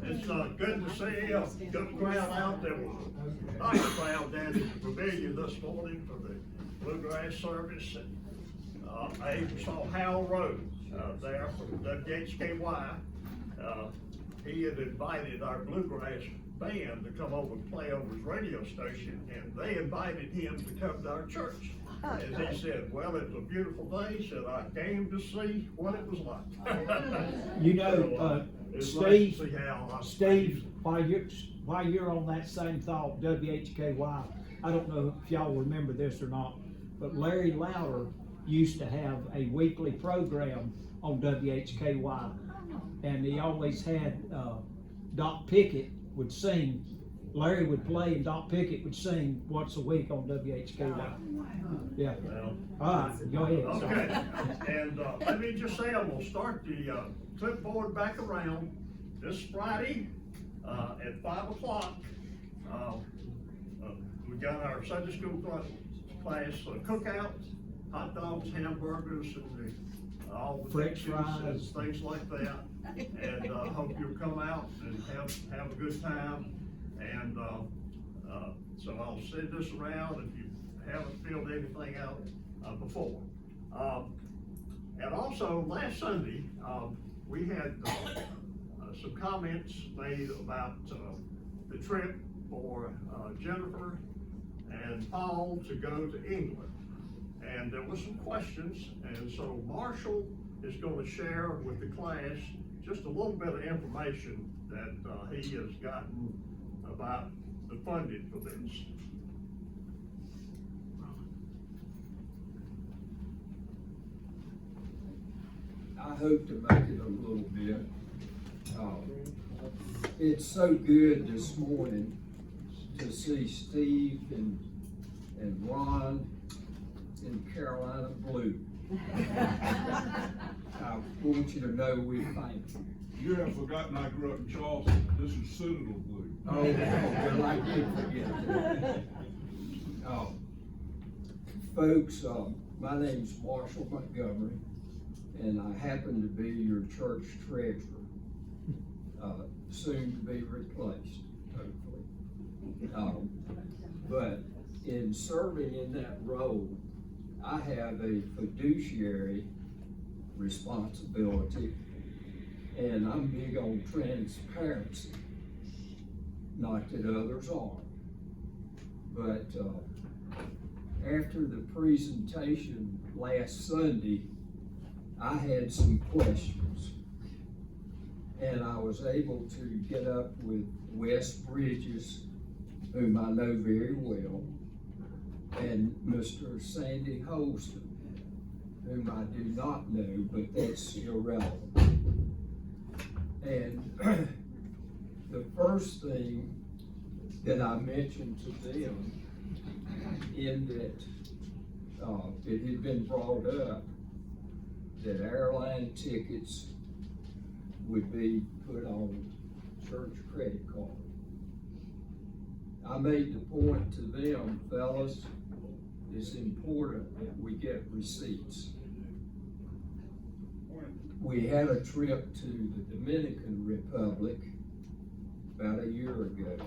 It's good to see a good crowd out there. Nice crowd down at the pavilion this morning for the bluegrass service. And I even saw Hal Rhodes there from WHKY. He had invited our bluegrass band to come over and play over his radio station, and they invited him to come to our church. And he said, well, it was a beautiful day. He said, I came to see what it was like. You know, It's Steve, nice to see Hal. Steve, while you're on that same thought, WHKY, I don't know if y'all remember this or not, but Larry Louder used to have a weekly program on WHKY, and he always had Doc Pickett would sing. Larry would play and Doc Pickett would sing once a week on WHKY. Yeah. Well, All right, go ahead. okay, and let me just say, I'm gonna start the clipboard back around this Friday at 5 o'clock. We got our Sunday school class cookout, hot dogs, hamburgers, and all the French fixings and fries. things like that. And hope you'll come out and have a good time. And so I'll send this around if you haven't filled anything out before. And also last Sunday, we had some comments made about the trip for Jennifer and Paul to go to England. And there were some questions, and so Marshall is going to share with the class just a little bit of information that he has gotten about the funding for this. I hope to make it a little bit. It's so good this morning to see Steve and Ron in Carolina blue. I want you to know we thank you. You have forgotten I grew up in Charleston. This is Citadel blue. Oh, well, I did forget that. Folks, my name's Marshall Montgomery, and I happen to be your church treasurer, soon to be replaced, hopefully. But in serving in that role, I have a fiduciary responsibility, and I'm big on transparency. Not that others aren't. But after the presentation last Sunday, I had some questions. And I was able to get up with Wes Bridges, whom I know very well, and Mr. Sandy Holston, whom I do not know, but that's irrelevant. And the first thing that I mentioned to them, in that it had been brought up that airline tickets would be put on church credit card. I made the point to them, fellas, it's important that we get receipts. We had a trip to the Dominican Republic about a year ago,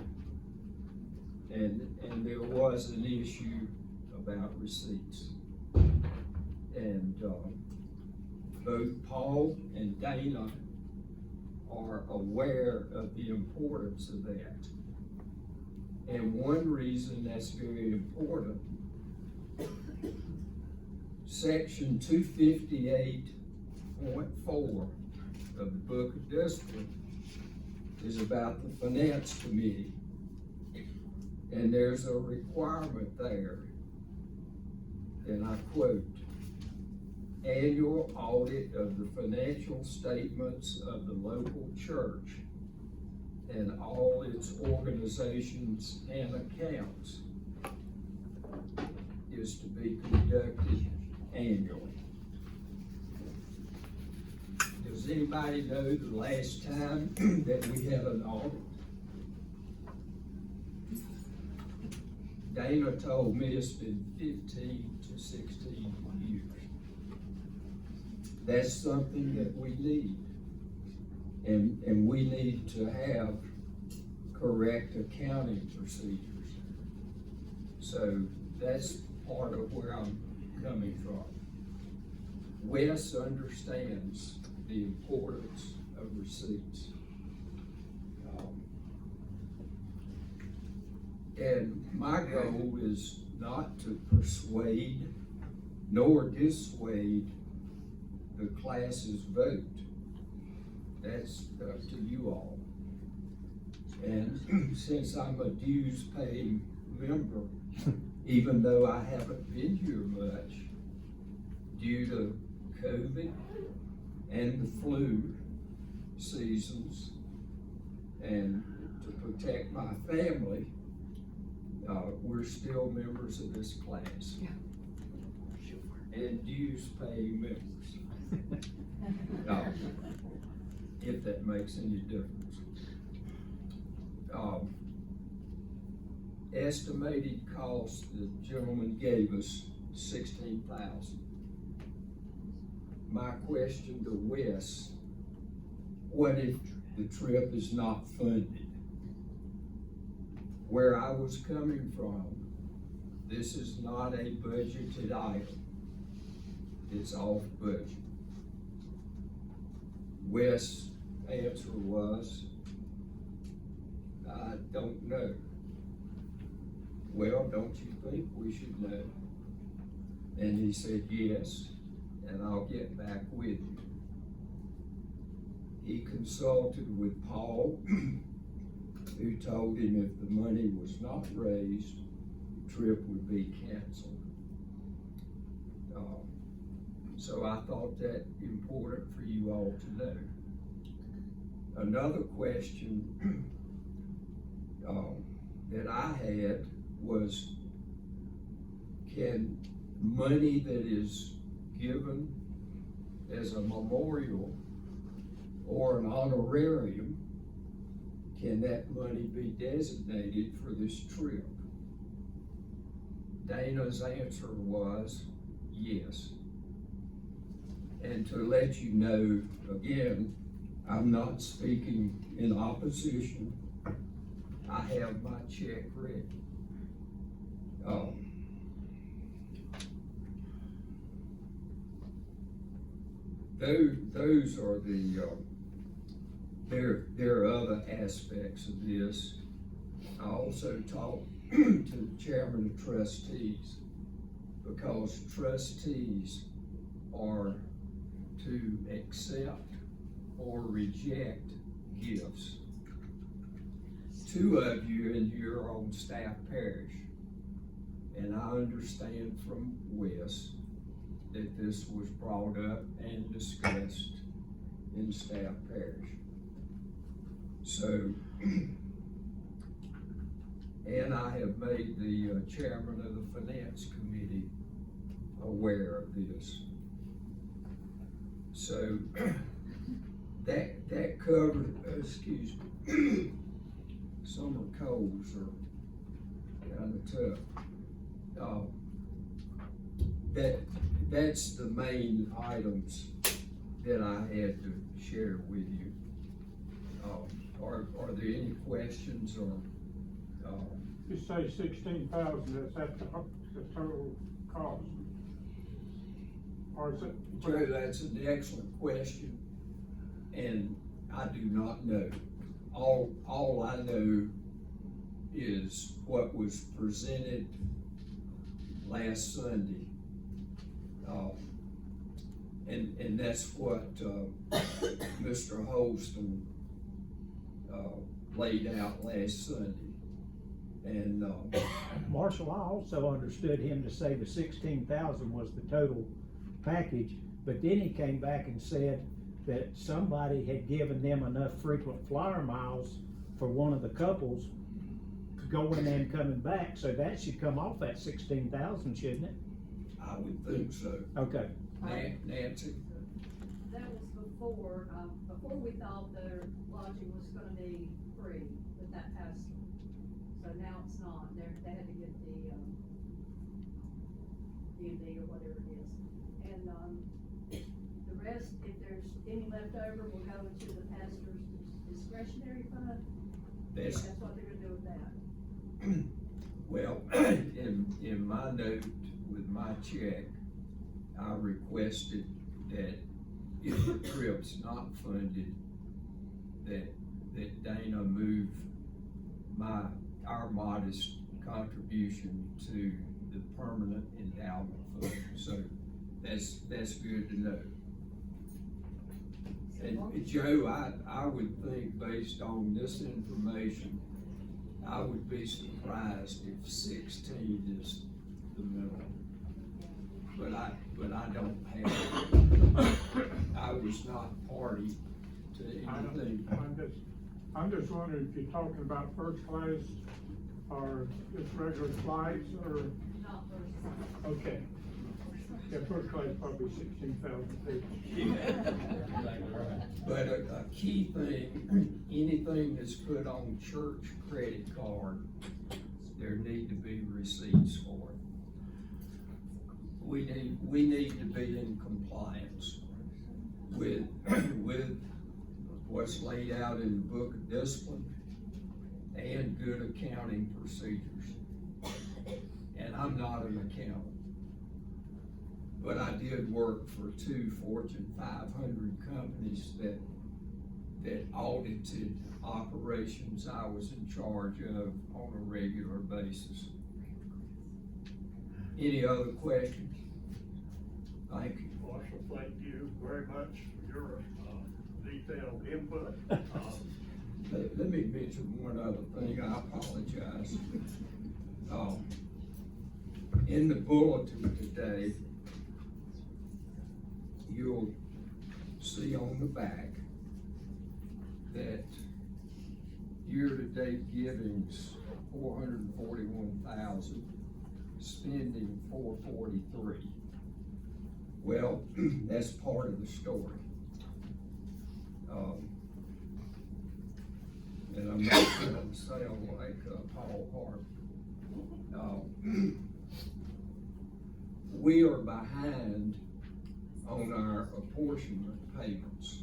and there was an issue about receipts. And both Paul and Dana are aware of the importance of that. And one reason that's very important, Section 258.4 of the Book of Discipline is about the Finance Committee. And there's a requirement there, and I quote, annual audit of the financial statements of the local church and all its organizations and accounts is to be conducted annually. Does anybody know the last time that we had an audit? Dana told me it's been 15 to 16 years. That's something that we need. And we need to have correct accounting procedures. So that's part of where I'm coming from. Wes understands the importance of receipts. And my goal is not to persuade nor dissuade the class's vote. That's up to you all. And since I'm a dues paying member, even though I haven't been here much due to COVID and the flu seasons, and to protect my family, we're still members of this class. And dues paying members. If that makes any difference. Estimated cost the gentleman gave us $16,000. My question to Wes, what if the trip is not funded? Where I was coming from, this is not a budgeted item. It's off budget. Wes' answer was, I don't know. Well, don't you think we should know? And he said, yes, and I'll get back with you. He consulted with Paul, who told him if the money was not raised, the trip would be canceled. So I thought that important for you all to know. Another question that I had was, can money that is given as a memorial or an honorarium, can that money be designated for this trip? Dana's answer was yes. And to let you know, again, I'm not speaking in opposition. I have my check ready. Those are the, there are other aspects of this. I also talked to the chairman of trustees, because trustees are to accept or reject gifts. Two of you in here are on staff parish, and I understand from Wes that this was brought up and discussed in staff parish. So, and I have made the chairman of the finance committee aware of this. So that covered, excuse me, summer colds are kind of tough. That's the main items that I had to share with you. Are there any questions or? You say 16,000, that's the total cost? Or is it? Joe, that's an excellent question, and I do not know. All I know is what was presented last Sunday. And that's what Mr. Holston laid out last Sunday. And Marshall, I also understood him to say the 16,000 was the total package, but then he came back and said that somebody had given them enough frequent flyer miles for one of the couples going and coming back, so that should come off that 16,000, shouldn't it? I would think so. Okay. Nancy? That was before we thought the lodging was gonna be free with that passed. So now it's not, they had to get the, DMD or whatever it is. And, The rest, if there's any left over, will go into the pastor's discretionary fund. That's, That's what they're gonna do with that. well, in my note with my check, I requested that if the trip's not funded, that Dana move our modest contribution to the permanent endowment fund. So that's good to know. And Joe, I would think based on this information, I would be surprised if 16 is the minimum. But I don't have it. I was not party to anything. I'm just wondering if you're talking about first class or just regular flights or, Not first. okay. Yeah, first class probably 16,000 people. But a key thing, anything that's put on church credit card, there need to be receipts for it. We need to be in compliance with what's laid out in the Book of Discipline and good accounting procedures. And I'm not an accountant, but I did work for 2 Fortune 500 companies that audited operations I was in charge of on a regular basis. Any other questions? Thank you. Marshall, thank you very much for your, detailed input. Let me mention one other thing, I apologize. In the bulletin today, you'll see on the back that year-to-date givings, 441,000, spending 443. Well, that's part of the story. And I'm not gonna sound like Paul Hart. We are behind on our apportionment payments.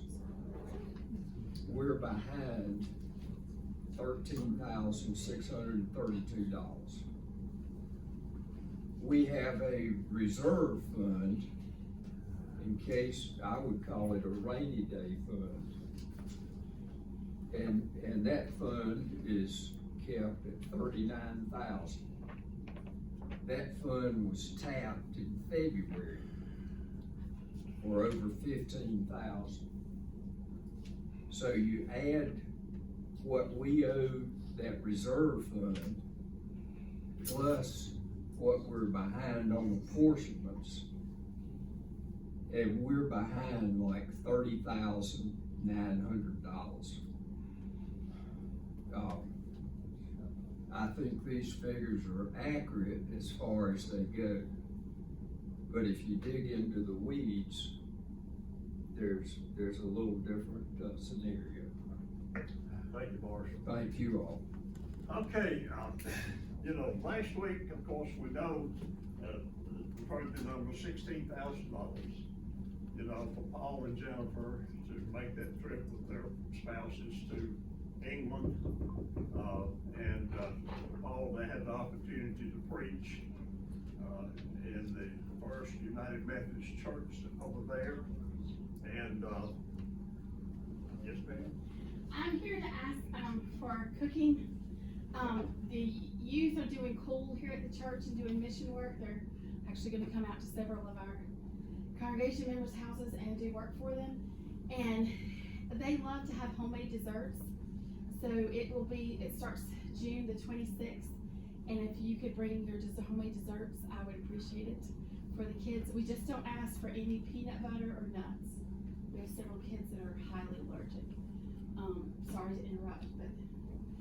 We're behind $13,632. We have a reserve fund in case, I would call it a rainy day fund. And that fund is kept at 39,000. That fund was tapped in February for over 15,000. So you add what we owe that reserve fund plus what we're behind on apportionments, and we're behind like $30,900. I think these figures are accurate as far as they go, but if you dig into the weeds, there's a little different scenario. Thank you, Marshall. Thank you all. Okay, last week, of course, we know, heard the number $16,000, for Paul and Jennifer to make that trip with their spouses to England. And Paul, they had the opportunity to preach, in the First United Methodist Church over there. And, yes, ma'am? I'm here to ask, for our cooking. The youth are doing cool here at the church and doing mission work. They're actually gonna come out to several of our congregation members' houses and do work for them. And they love to have homemade desserts. So it starts June the 26th. And if you could bring your homemade desserts, I would appreciate it for the kids. We just don't ask for any peanut butter or nuts. We have several kids that are highly allergic. Sorry to interrupt, but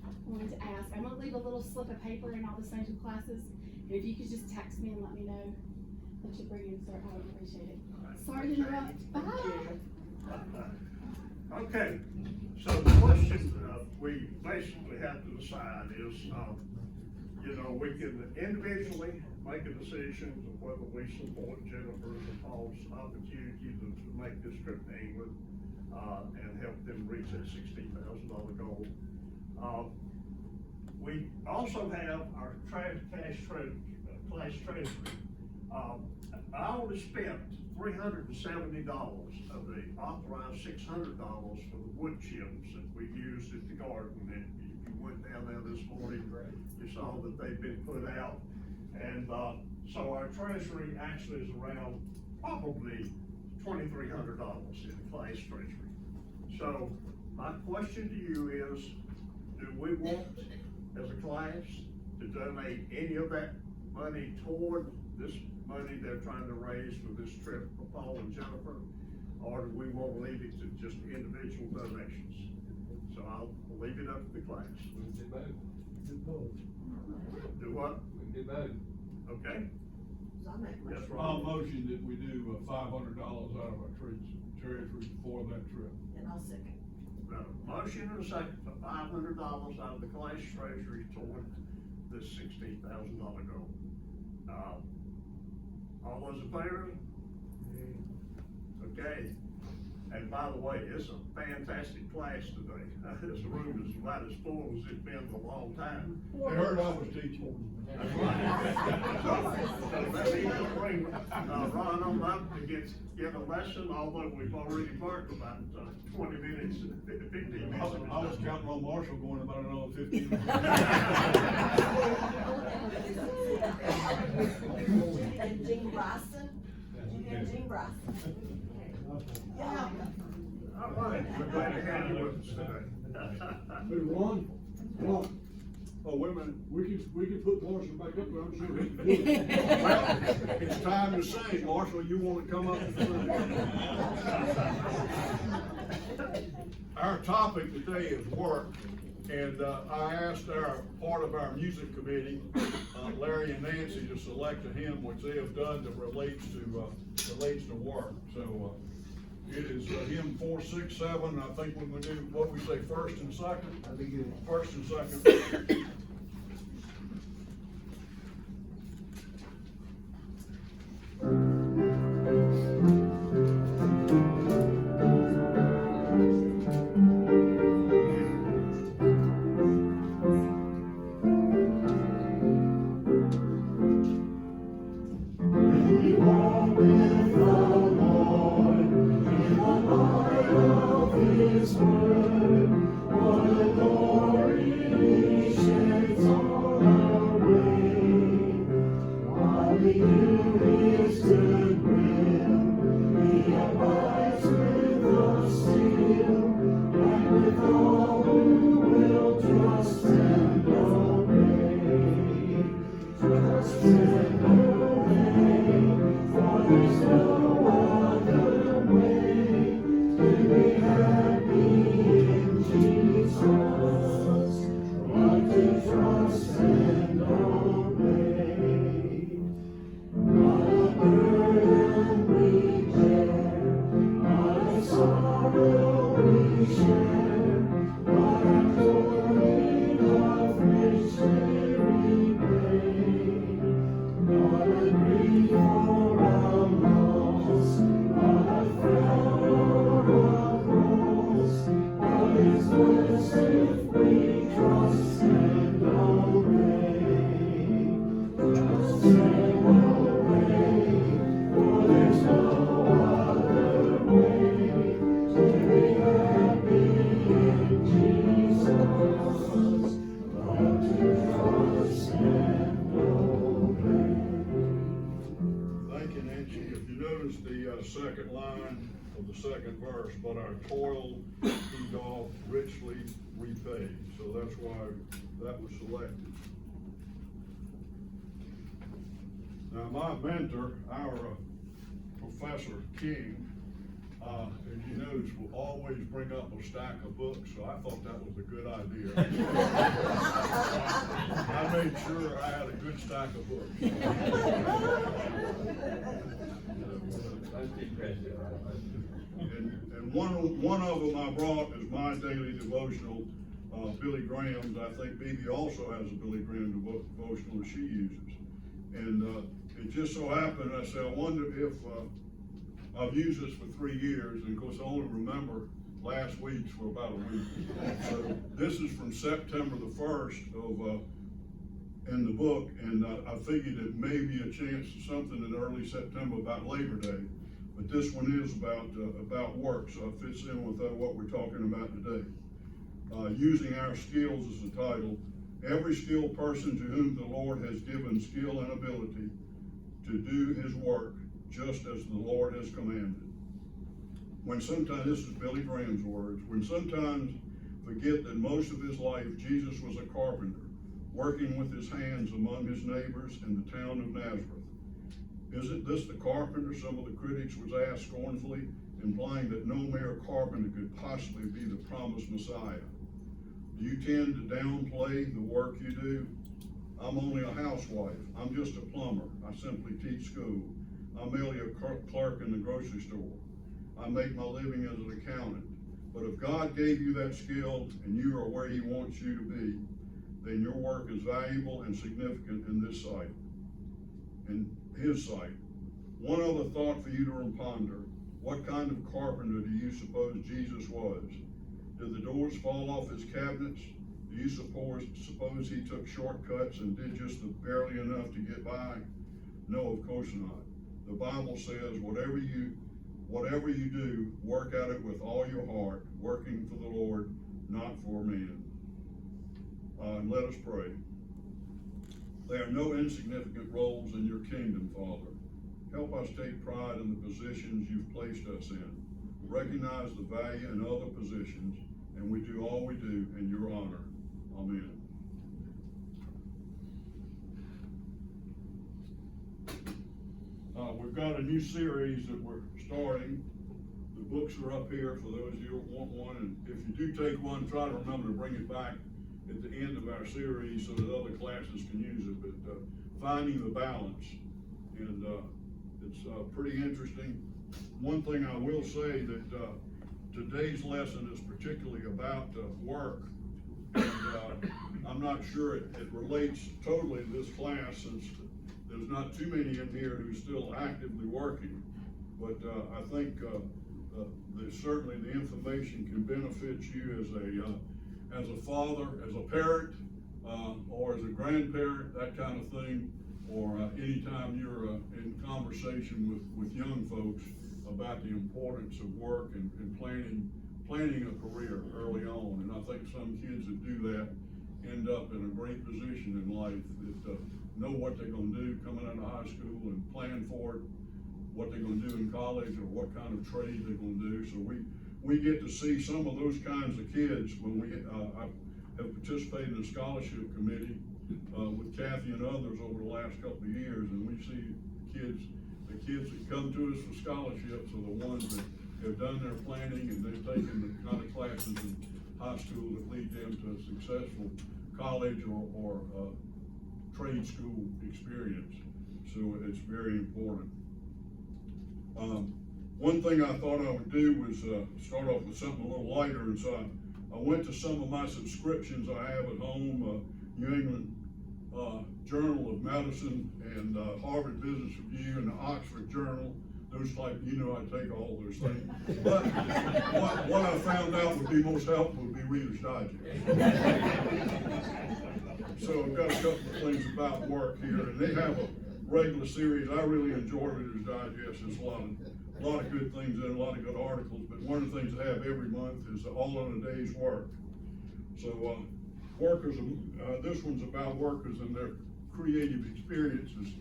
I wanted to ask. I'm gonna leave a little slip of paper in all the Sanger classes. And if you could just text me and let me know that you're bringing dessert, I would appreciate it. Sorry to interrupt. Bye. Okay, so the question we basically have to decide is, we can individually make a decision of whether we support Jennifer's and Paul's opportunity to make this trip to England, and help them reach that $16,000 goal. We also have our class treasury. I only spent $370 of the authorized $600 for the wood chips that we used at the garden. And if you went down there this morning, you saw that they've been put out. And, so our treasury actually is around probably $2,300 in the class treasury. So my question to you is, do we want, as a class, to donate any of that money toward this money they're trying to raise for this trip for Paul and Jennifer? Or do we want to leave it to just individual donations? So I'll leave it up to the class. We can do both. Do what? We can do both. Okay? Yes, I'll Ron. motion that we do $500 out of our treasury for that trip. And I'll second. Got a motion and a second for $500 out of the class treasury toward this $16,000 goal. All those in favor? Okay. And by the way, it's a fantastic class today. This room is about as full as it's been in a long time. They heard I was teaching. That's right. So let me just bring, Ron on up to get a lesson, although we've already worked about 20 minutes, 15 minutes. I was counting on Marshall going about another 15 minutes. And Gene Bryson, and Gene Bryson. Yeah. All right, we're glad to have you with us today. Hey, Ron, Oh, wait a minute. we can put Marshall back up there, I'm sure he can do it. Well, it's time to sing. Marshall, you want to come up and sing? Our topic today is work, and I asked part of our music committee, Larry and Nancy, to select a hymn which they have done that relates to work. So it is hymn 467. I think when we do what we say first and second. That'd be good. First and second. Second line of the second verse, but our toil he doth richly repay. So that's why that was selected. Now my mentor, our Professor King, as you notice, will always bring up a stack of books, so I thought that was a good idea. I made sure I had a good stack of books. And one of them I brought is my daily devotional, Billy Graham's. I think Bibi also has a Billy Graham devotional she uses. And, it just so happened, I said, I wonder if, I've used this for 3 years, and of course, I only remember last week's for about a week. So this is from September the 1st of, in the book, and I figured it may be a chance of something in early September about Labor Day. But this one is about work, so it fits in with what we're talking about today. Using our skills is the title. Every skilled person to whom the Lord has given skill and ability to do his work just as the Lord has commanded. When sometimes, this is Billy Graham's words, when sometimes forget that most of his life Jesus was a carpenter, working with his hands among his neighbors in the town of Nazareth. Isn't this the carpenter, some of the critics was asked scornfully, implying that no mere carpenter could possibly be the promised Messiah? Do you tend to downplay the work you do? I'm only a housewife. I'm just a plumber. I simply teach school. I'm merely a clerk in the grocery store. I make my living as an accountant. But if God gave you that skill and you are where he wants you to be, then your work is valuable and significant in this sight, in his sight. One other thought for you to ponder. What kind of carpenter do you suppose Jesus was? Did the doors fall off his cabinets? Do you suppose he took shortcuts and did just barely enough to get by? No, of course not. The Bible says, whatever you do, work at it with all your heart, working for the Lord, not for man. And let us pray. There are no insignificant roles in your kingdom, Father. Help us take pride in the positions you've placed us in. Recognize the value in other positions, and we do all we do in your honor. Amen. We've got a new series that we're starting. The books are up here for those of you who want one, and if you do take one, try to remember to bring it back at the end of our series so that other classes can use it. But finding the balance, and it's pretty interesting. One thing I will say that today's lesson is particularly about work, and I'm not sure it relates totally to this class, since there's not too many in here who's still actively working, but I think certainly the information can benefit you as a father, as a parent, or as a grandparent, that kind of thing, or anytime you're in conversation with young folks about the importance of work and planning a career early on. And I think some kids that do that end up in a great position in life, that know what they're going to do coming out of high school and plan for it, what they're going to do in college, or what kind of trade they're going to do. So we get to see some of those kinds of kids when we I have participated in the scholarship committee with Kathy and others over the last couple of years, and we see the kids that come to us for scholarships are the ones that have done their planning, and they've taken the kind of classes in high school that lead them to a successful college or trade school experience. So it's very important. One thing I thought I would do was start off with something a little lighter, and so I went to some of my subscriptions I have at home, New England Journal of Medicine, and Harvard Business Review, and the Oxford Journal. Those type, I take all those things. But what I found out would be most helpful would be Reader's Digest. So I've got a couple of things about work here, and they have a regular series. I really enjoy Reader's Digest. There's a lot of good things in it, a lot of good articles, but one of the things I have every month is All in a Day's Work. So workers, this one's about workers and their creative experiences.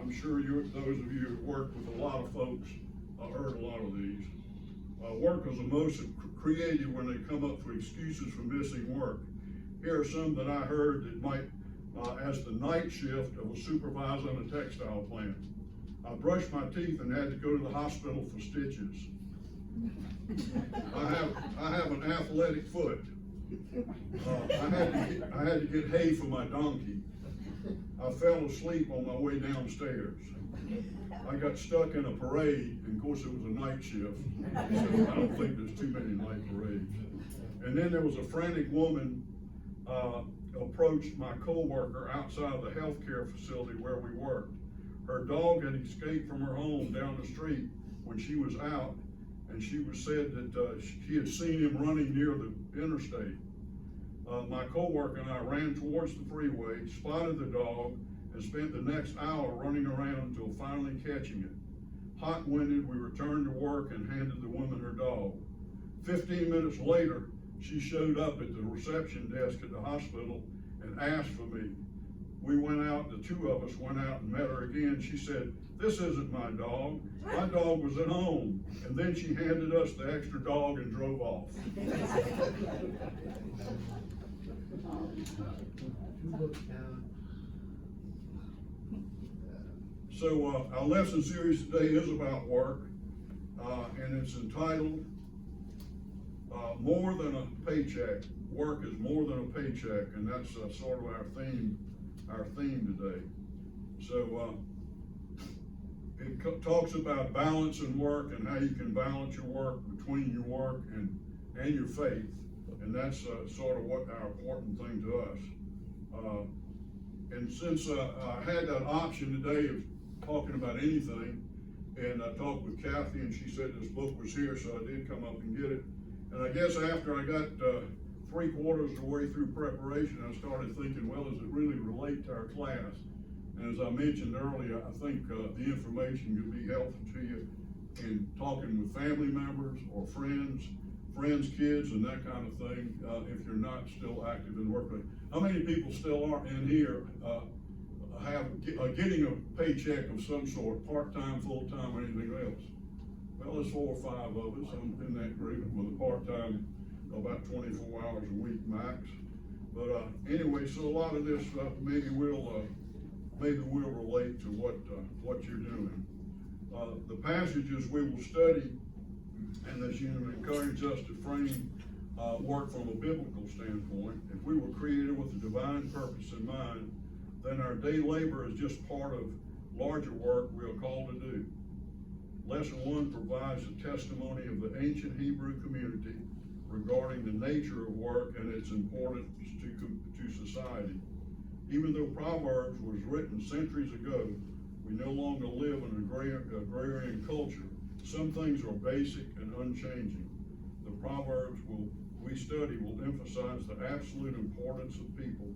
I'm sure those of you who work with a lot of folks heard a lot of these. Workers are most creative when they come up for excuses for missing work. Here are some that I heard that might, as the night shift of a supervisor in a textile plant. I brushed my teeth and had to go to the hospital for stitches. I have an athletic foot. I had to get hay for my donkey. I fell asleep on my way downstairs. I got stuck in a parade, and of course it was a night shift, so I don't think there's too many night parades. And then there was a frantic woman approached my coworker outside the healthcare facility where we worked. Her dog had escaped from her home down the street when she was out, and she was said that she had seen him running near the interstate. My coworker and I ran towards the freeway, spotted the dog, and spent the next hour running around until finally catching it. Hot-winded, we returned to work and handed the woman her dog. 15 minutes later, she showed up at the reception desk at the hospital and asked for me. We went out, the two of us went out and met her again. She said, "This isn't my dog. My dog was at home." And then she handed us the extra dog and drove off. So our lesson series today is about work, and it's entitled More Than a Paycheck. Work is more than a paycheck, and that's sort of our theme today. So it talks about balance in work and how you can balance your work between your work and your faith, and that's sort of what our important thing to us. And since I had that option today of talking about anything, and I talked with Kathy, and she said this book was here, so I did come up and get it. And I guess after I got 3/4 of the way through preparation, I started thinking, well, does it really relate to our class? And as I mentioned earlier, I think the information could be helpful to you in talking with family members or friends, kids, and that kind of thing, if you're not still active in the workplace. How many people still are in here getting a paycheck of some sort, part-time, full-time, or anything else? Well, there's 4 or 5 of us. I'm in that group with a part-time, about 24 hours a week max. But anyway, so a lot of this maybe we'll relate to what you're doing. The passages we will study, and as you encourage us to frame work from a biblical standpoint. If we were created with a divine purpose in mind, then our day labor is just part of larger work we are called to do. Lesson 1 provides a testimony of the ancient Hebrew community regarding the nature of work and its importance to society. Even though Proverbs was written centuries ago, we no longer live in an agrarian culture. Some things are basic and unchanging. The Proverbs we study will emphasize the absolute importance of people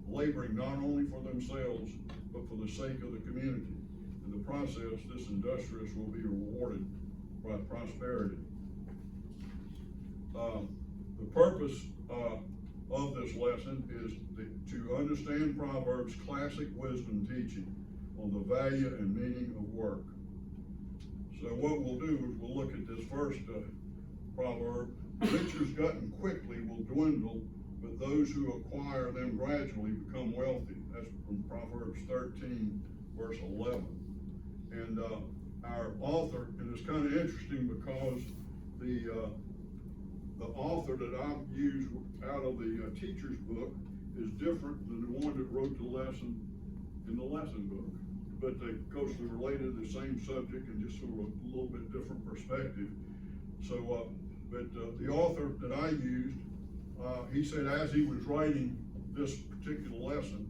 laboring not only for themselves, but for the sake of the community. In the process, this industrious will be rewarded by prosperity. The purpose of this lesson is to understand Proverbs' classic wisdom teaching on the value and meaning of work. So what we'll do is we'll look at this first proverb. Riches gotten quickly will dwindle, but those who acquire them gradually become wealthy. That's from Proverbs 13, verse 11. And our author, and it's kind of interesting because the author that I've used out of the teacher's book is different than the one that wrote the lesson in the lesson book. But they closely related, the same subject, and just sort of a little bit different perspective. So, but the author that I used, he said as he was writing this particular lesson,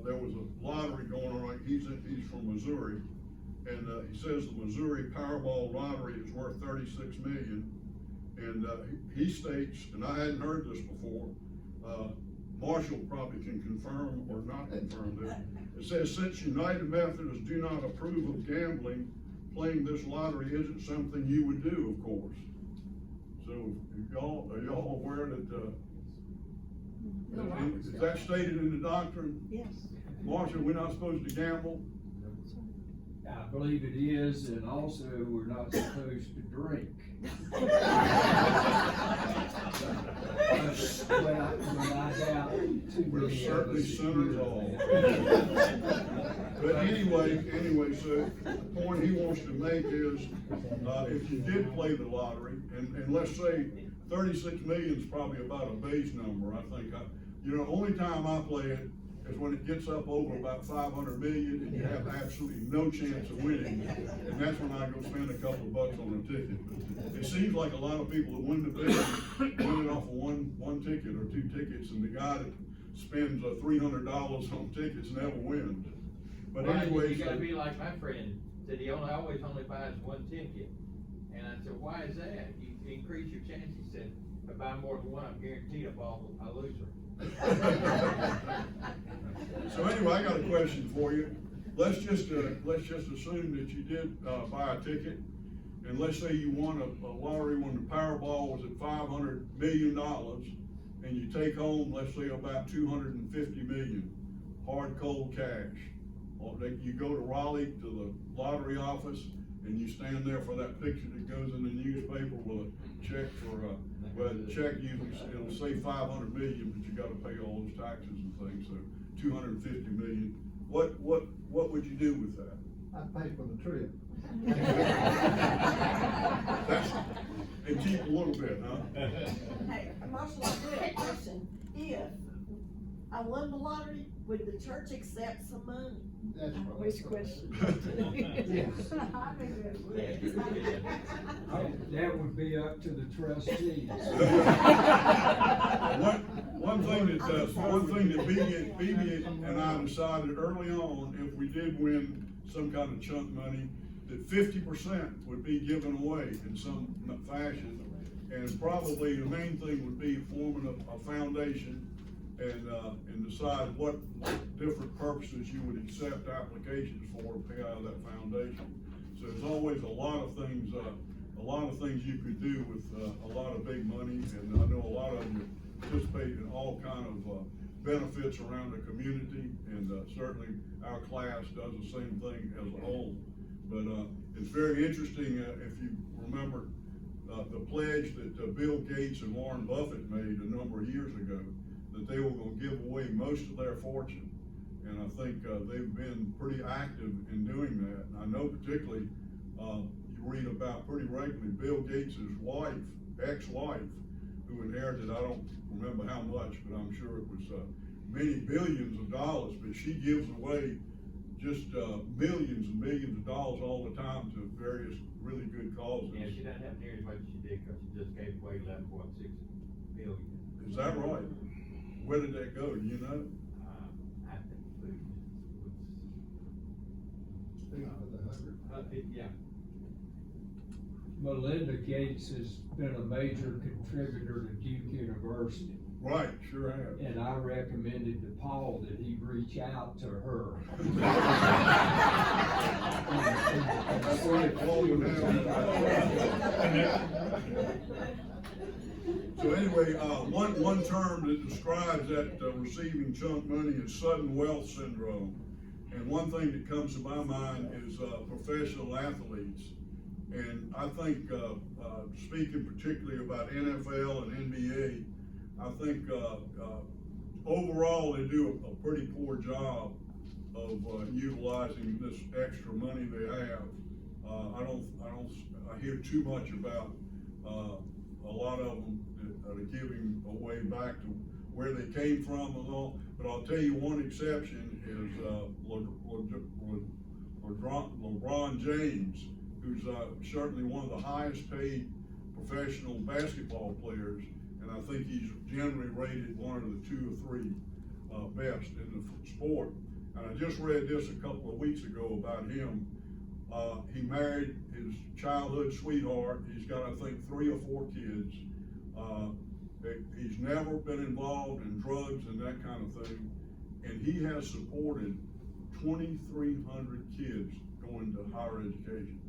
there was a lottery going on. He's from Missouri, and he says the Missouri Powerball lottery is worth $36 million. And he states, and I hadn't heard this before, Marshall probably can confirm or not confirm this. It says, since United Methodists do not approve of gambling, playing this lottery isn't something you would do, of course. So, are y'all aware that, is that stated in the doctrine? Yes. Marshall, we're not supposed to gamble? I believe it is, and also we're not supposed to drink. Well, I doubt too We're many of certainly us sinners do all. that. But anyway, so the point he wants to make is, if you did play the lottery, and let's say 36 million is probably about a base number, I think. Only time I play it is when it gets up over about 500 million and you have absolutely no chance of winning. And that's when I go spend a couple of bucks on a ticket. But it seems like a lot of people that win the bet win it off of one ticket or 2 tickets, and the guy that spends $300 on tickets never wins. But Well, anyways. you gotta be like my friend, said he always buys one ticket. And I said, why is that? You increase your chance. He said, if I buy more than one, I'm guaranteed I lose her. So anyway, I got a question for you. Let's just assume that you did, buy a ticket, and let's say you won a lottery when the Powerball was at $500 million, and you take home, let's say, about $250 million, hard, cold cash. Or you go to Raleigh to the lottery office, and you stand there for that picture that goes in the newspaper with a check for, well, the check usually, it'll say 500 million, but you gotta pay all those taxes and things, so 250 million. What would you do with that? I'd pay for the trip. That's, and keep a little bit, huh? Hey, Marshall, I do have a question. If I won the lottery, would the church accept some money? That's what. Which question? That would be up to the trustees. One thing that BB and I decided early on, if we did win some kind of chunk money, that 50% would be given away in some fashion. And probably the main thing would be forming a foundation and decide what different purposes you would accept applications for to pay out of that foundation. So there's always a lot of things you could do with a lot of big money, and I know a lot of you participate in all kind of benefits around the community, and certainly our class does the same thing as a whole. But it's very interesting, if you remember the pledge that Bill Gates and Warren Buffett made a number of years ago, that they were gonna give away most of their fortune. And I think they've been pretty active in doing that. And I know particularly, you read about pretty regularly, Bill Gates' wife, ex-wife, who inherited, I don't remember how much, but I'm sure it was many billions of dollars, but she gives away just millions and millions of dollars all the time to various really good causes. Yeah, she doesn't have near as much as she did, cause she just gave away 11.6 billion. Is that right? Where did that go, do you know? I think food was, yeah. Melinda Gates has been a major contributor to Duke University. Right, sure have. And I recommended to Paul that he reach out to her. So anyway, one term that describes that receiving chunk money is sudden wealth syndrome. And one thing that comes to my mind is professional athletes. And I think, speaking particularly about NFL and NBA, I think overall they do a pretty poor job of utilizing this extra money they have. I hear too much about a lot of them that are giving away back to where they came from and all. But I'll tell you one exception is LeBron James, who's certainly one of the highest paid professional basketball players, and I think he's generally rated one of the 2 or 3 best in the sport. And I just read this a couple of weeks ago about him. He married his childhood sweetheart. He's got, I think, 3 or 4 kids. He's never been involved in drugs and that kind of thing. And he has supported 2,300 kids going to higher education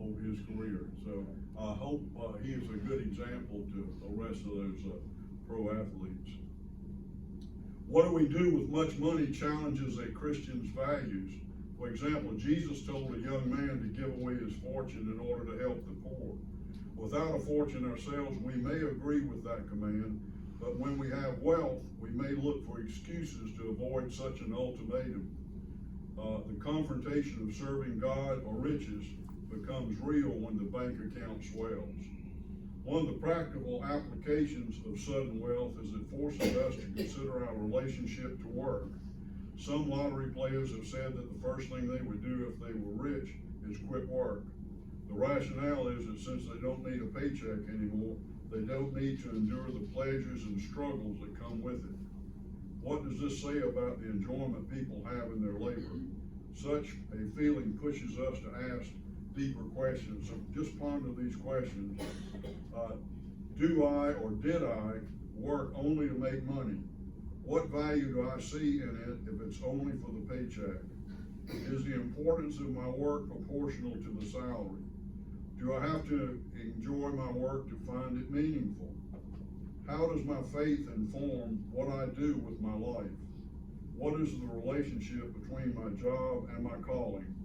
over his career. So I hope he is a good example to the rest of those pro athletes. What do we do with much money challenges a Christian's values? For example, Jesus told a young man to give away his fortune in order to help the poor. Without a fortune ourselves, we may agree with that command, but when we have wealth, we may look for excuses to avoid such an ultimatum. The confrontation of serving God or riches becomes real when the bank account swells. One of the practical applications of sudden wealth is it forces us to consider our relationship to work. Some lottery players have said that the first thing they would do if they were rich is quit work. The rationale is that since they don't need a paycheck anymore, they don't need to endure the pleasures and struggles that come with it. What does this say about the enjoyment people have in their labor? Such a feeling pushes us to ask deeper questions. So just ponder these questions. Do I or did I work only to make money? What value do I see in it if it's only for the paycheck? Is the importance of my work proportional to the salary? Do I have to enjoy my work to find it meaningful? How does my faith inform what I do with my life? What is the relationship between my job and my calling?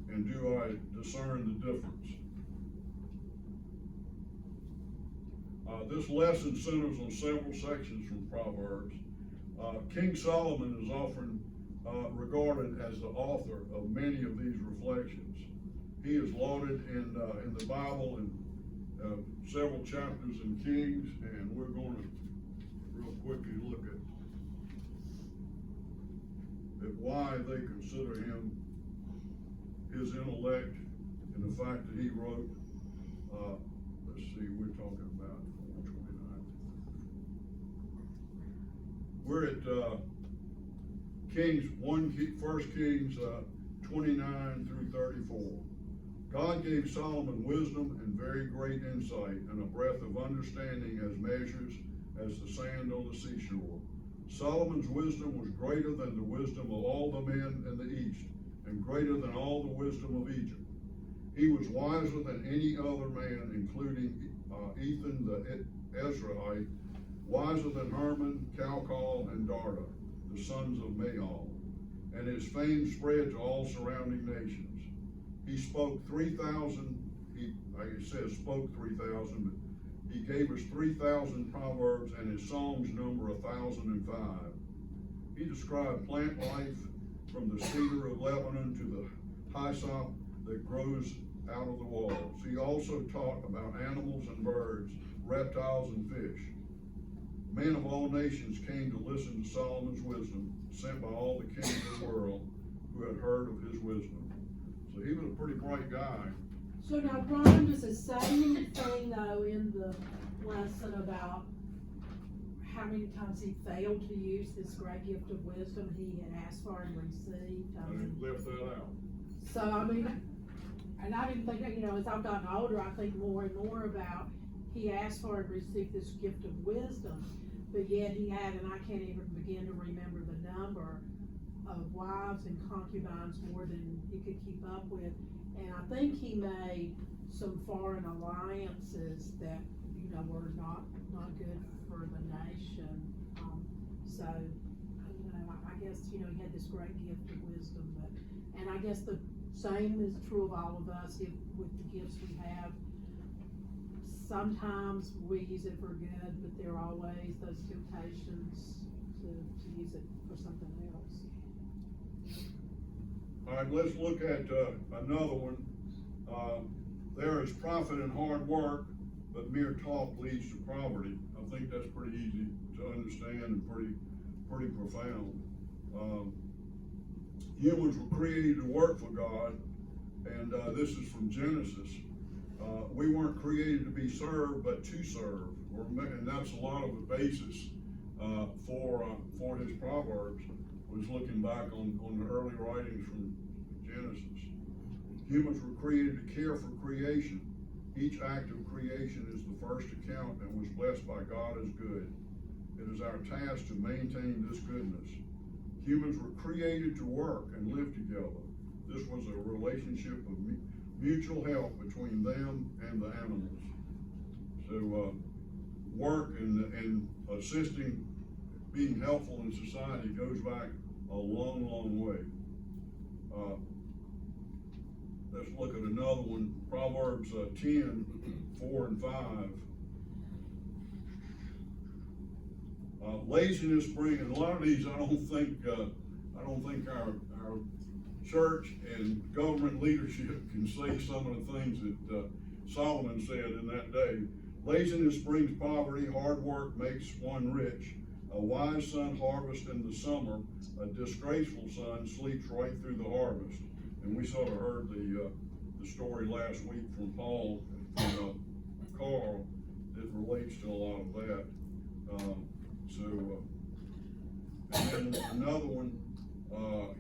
And do I discern the difference? This lesson centers on several sections from Proverbs. King Solomon is often regarded as the author of many of these reflections. He is lauded in the Bible in several chapters in Kings, and we're going to real quickly look at why they consider him, his intellect, and the fact that he wrote, let's see, we're talking about 429. We're at Kings 1 Kings 29 through 34. God gave Solomon wisdom and very great insight, and a breadth of understanding as measures as the sand on the seashore. Solomon's wisdom was greater than the wisdom of all the men in the East, and greater than all the wisdom of Egypt. He was wiser than any other man, including Ethan the Ezrahite, wiser than Herman, Calcol, and Darda, the sons of Mahal, and his fame spread to all surrounding nations. He spoke 3,000, like it says, spoke 3,000, but he gave us 3,000 proverbs, and his songs number 1,005. He described plant life from the cedar of Lebanon to the hyssop that grows out of the walls. He also taught about animals and birds, reptiles and fish. Men of all nations came to listen to Solomon's wisdom, sent by all the kings of the world who had heard of his wisdom. So he was a pretty bright guy. So now, Brian, does it say anything though in the lesson about how many times he failed to use this great gift of wisdom he had asked for and received? I mean, They left that out. so, I mean, and I didn't think, you know, as I've gotten older, I think more and more about he asked for and received this gift of wisdom, but yet he had, and I can't even begin to remember the number of wives and concubines more than he could keep up with. And I think he made some foreign alliances that, you know, were not good for the nation. So, you know, I guess, you know, he had this great gift of wisdom, but, and I guess the same is true of all of us with the gifts we have. Sometimes we use it for good, but there are always those temptations to use it for something else. All right, let's look at another one. There is profit in hard work, but mere talk leads to poverty. I think that's pretty easy to understand and pretty profound. Humans were created to work for God, and this is from Genesis. We weren't created to be served, but to serve, and that's a lot of the basis for his Proverbs. Was looking back on the early writings from Genesis. Humans were created to care for creation. Each act of creation is the first account and was blessed by God as good. It is our task to maintain this goodness. Humans were created to work and live together. This was a relationship of mutual help between them and the animals. So work and assisting, being helpful in society goes back a long, long way. Let's look at another one, Proverbs 10, 4 and 5. Laziness brings, and a lot of these I don't think our church and government leadership can say some of the things that Solomon said in that day. Laziness brings poverty, hard work makes one rich. A wise son harvests in the summer, a disgraceful son sleeps right through the harvest. And we sort of heard the story last week from Paul, from Carl, that relates to a lot of that. then another one,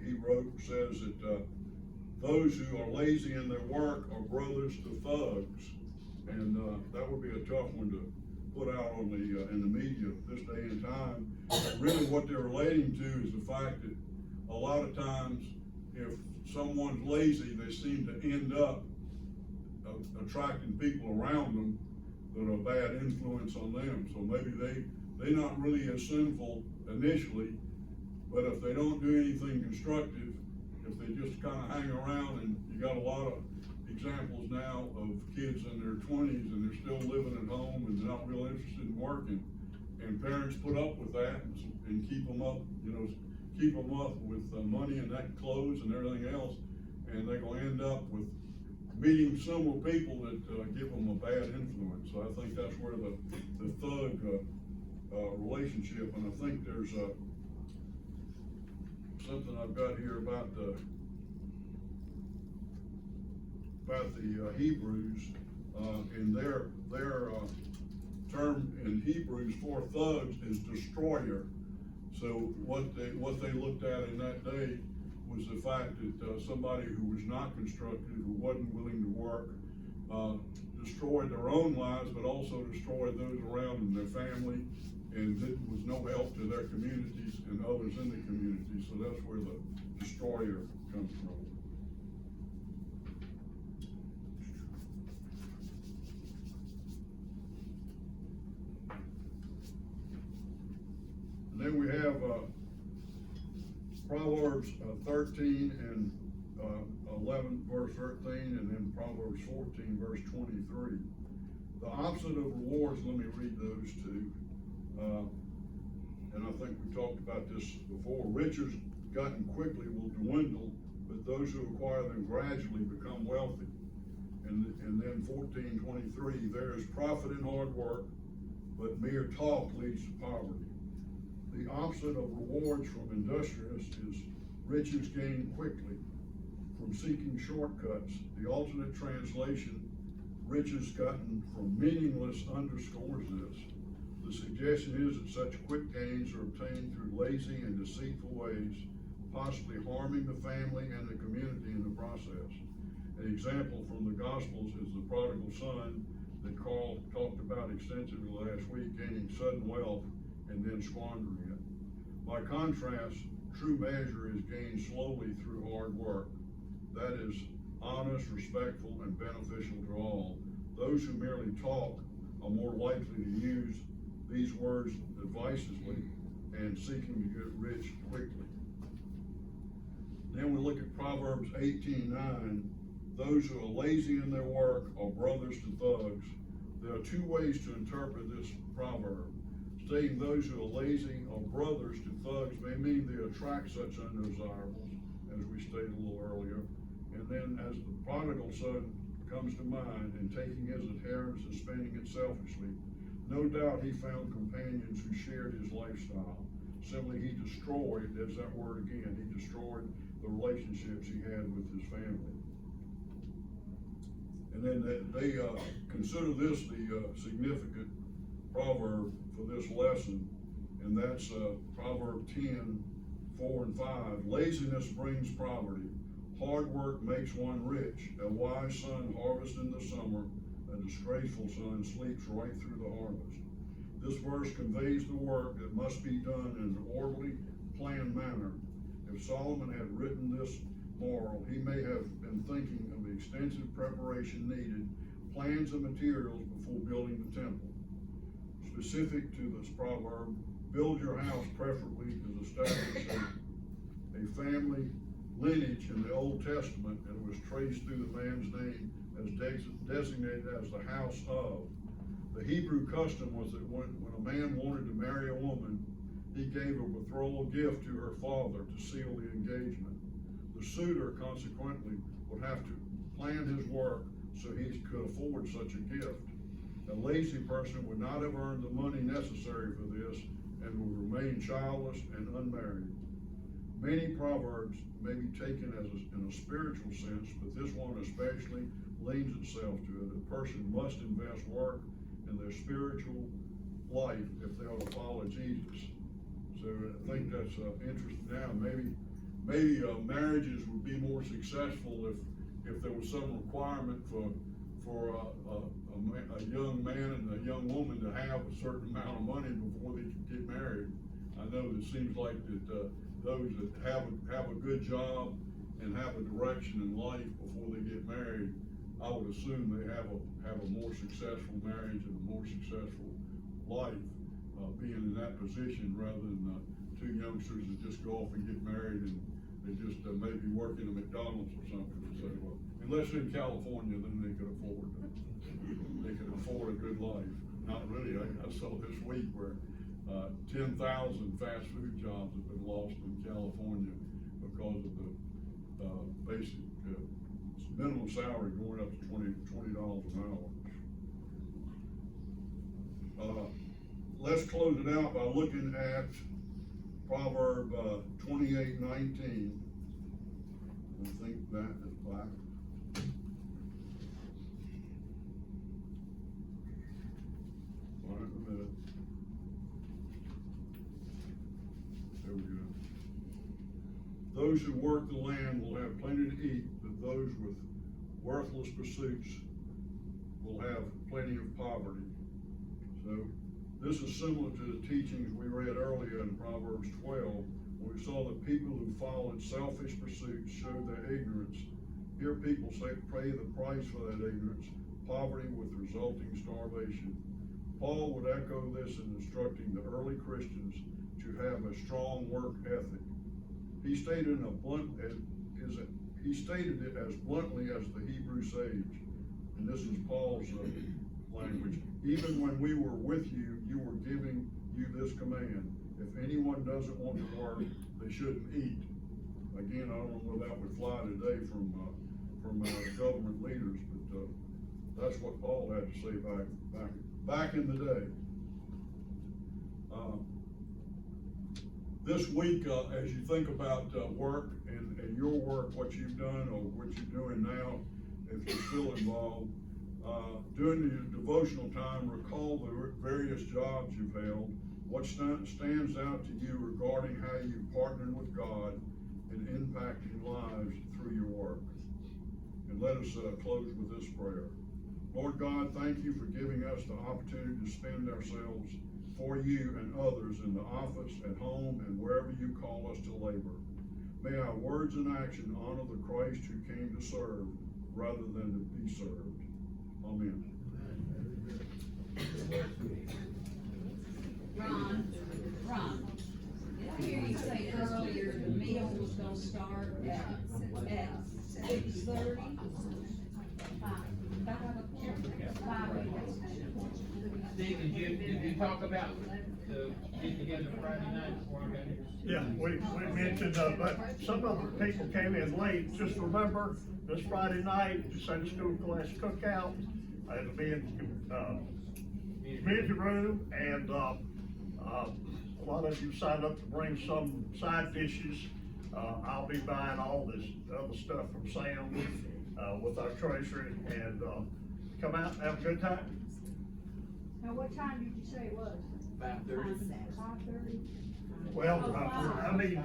he wrote, says that, those who are lazy in their work are brothers to thugs. And, that would be a tough one to put out on the, in the media this day and time. And really what they're relating to is the fact that a lot of times, if someone's lazy, they seem to end up attracting people around them that are a bad influence on them. So maybe they're not really as sinful initially, but if they don't do anything constructive, if they just kind of hang around, and you got a lot of examples now of kids in their 20s and they're still living at home and they're not real interested in working, and parents put up with that and keep them up, keep them up with money and that clothes and everything else, and they're gonna end up with meeting similar people that give them a bad influence. So I think that's where the thug relationship, and I think there's something I've got here about the Hebrews, in their term in Hebrews for thugs is destroyer. So what they looked at in that day was the fact that somebody who was not constructive, who wasn't willing to work, destroyed their own lives, but also destroyed those around them, their family, and was no help to their communities and others in the community. So that's where the destroyer comes from. And then we have Proverbs 13 and 11 verse 13, and then Proverbs 14 verse 23. The opposite of rewards, let me read those two. And I think we talked about this before. Riches gotten quickly will dwindle, but those who acquire them gradually become wealthy. And then 14:23, there is profit in hard work, but mere talk leads to poverty. The opposite of rewards from industrious is riches gained quickly from seeking shortcuts. The alternate translation, riches gotten from meaningless, underscores this. The suggestion is that such quick gains are obtained through lazy and deceitful ways, possibly harming the family and the community in the process. An example from the Gospels is the prodigal son that Carl talked about extensively last week, gaining sudden wealth and then squandering it. By contrast, true measure is gained slowly through hard work. That is honest, respectful, and beneficial to all. Those who merely talk are more likely to use these words advisedly and seeking to get rich quickly. Then we look at Proverbs 18:9. Those who are lazy in their work are brothers to thugs. There are two ways to interpret this proverb. Stating those who are lazy are brothers to thugs may mean they attract such undesirables, as we stated a little earlier. And then as the prodigal son comes to mind, and taking his inheritance and spending it selfishly, no doubt he found companions who shared his lifestyle. Simply he destroyed, there's that word again, he destroyed the relationships he had with his family. And then they consider this the significant proverb for this lesson, and that's Proverb 10:4 and 5. Laziness brings poverty. Hard work makes one rich. A wise son harvests in the summer. A disgraceful son sleeps right through the harvest. This verse conveys the work that must be done in an orderly, planned manner. If Solomon had written this moral, he may have been thinking of the extensive preparation needed, plans and materials before building the temple. Specific to this proverb, build your house preferably is established a family lineage in the Old Testament, and it was traced through the man's name as designated as the house of. The Hebrew custom was that when a man wanted to marry a woman, he gave a betrothal gift to her father to seal the engagement. The suitor, consequently, would have to plan his work so he could afford such a gift. A lazy person would not have earned the money necessary for this and would remain childless and unmarried. Many proverbs may be taken in a spiritual sense, but this one especially leans itself to it. A person must invest work in their spiritual life if they are to follow Jesus. So I think that's, interesting now, maybe, marriages would be more successful if there was some requirement for a young man and a young woman to have a certain amount of money before they could get married. I know it seems like that, those that have a good job and have a direction in life before they get married, I would assume they have a more successful marriage and a more successful life, being in that position rather than, two youngsters that just go off and get married and they just, maybe work in a McDonald's or something. So, unless they're in California, then they could afford a good life. Not really, I saw this week where, 10,000 fast food jobs have been lost in California because of the, basic, minimum salary going up to $20 an hour. Let's close it out by looking at Proverb 28:19. I think that is back. All right, a minute. There we go. Those who work the land will have plenty to eat, but those with worthless pursuits will have plenty of poverty. So this is similar to the teachings we read earlier in Proverbs 12, where we saw that people who followed selfish pursuits showed their ignorance. Here people pay the price for that ignorance, poverty with resulting starvation. Paul would echo this in instructing the early Christians to have a strong work ethic. He stated it as bluntly as the Hebrew sage, and this is Paul's language. Even when we were with you, you were giving you this command: if anyone doesn't want to work, they shouldn't eat. Again, I don't know whether that would fly today from government leaders, but that's what Paul had to say back in the day. This week, as you think about work and your work, what you've done or what you're doing now, if you're still involved, during the devotional time, recall the various jobs you've held. What stands out to you regarding how you partnered with God in impacting lives through your work? And let us close with this prayer. Lord God, thank you for giving us the opportunity to spend ourselves for you and others in the office, at home, and wherever you call us to labor. May our words and action honor the Christ who came to serve rather than to be served. Amen. Ron, did I hear you say earlier the meal was gonna start at 6:30? 5. Steve, did you talk about the get together Friday night before I got here? Yeah, we mentioned, but some of the people came in late. Just remember, this Friday night, the Sunday school class cookout, it'll be in, community room, and, a lot of you signed up to bring some side dishes. I'll be buying all this other stuff from Sam, with our treasury, and, come out and have a good time. Now, what time did you say it was? 5:30. 5:30? Well, I mean,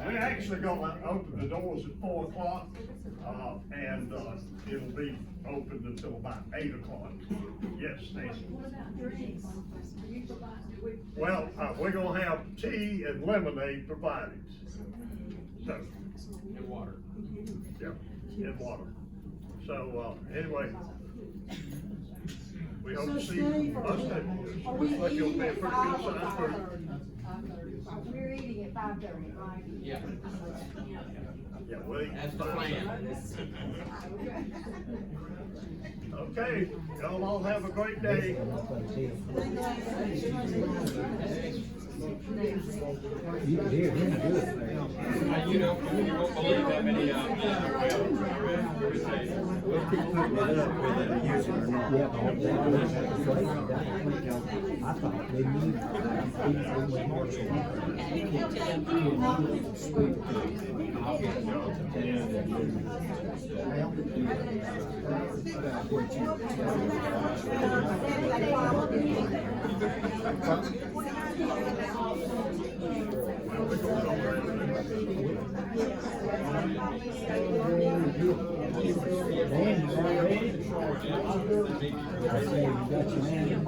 we're actually gonna open the doors at 4 o'clock, and, it'll be open until about 8 o'clock. Yes, Nancy? What about drinks? Are you providing, Well, we're gonna have tea and lemonade provided. So, And water. yeah, and water. So, anyway, we hope to So see you. Steve, are we Looks like it'll eating be a at pretty 5 good or size 5:30? 5:30? We're eating at 5:30, right? Yeah. Yeah, well, That's the plan. Okay, y'all all have a great day. You can hear him good. You won't believe how many, We'll keep putting it up whether they use it or not. Yeah, that's crazy. I thought they knew, even with Marshall. Well, Got your hand.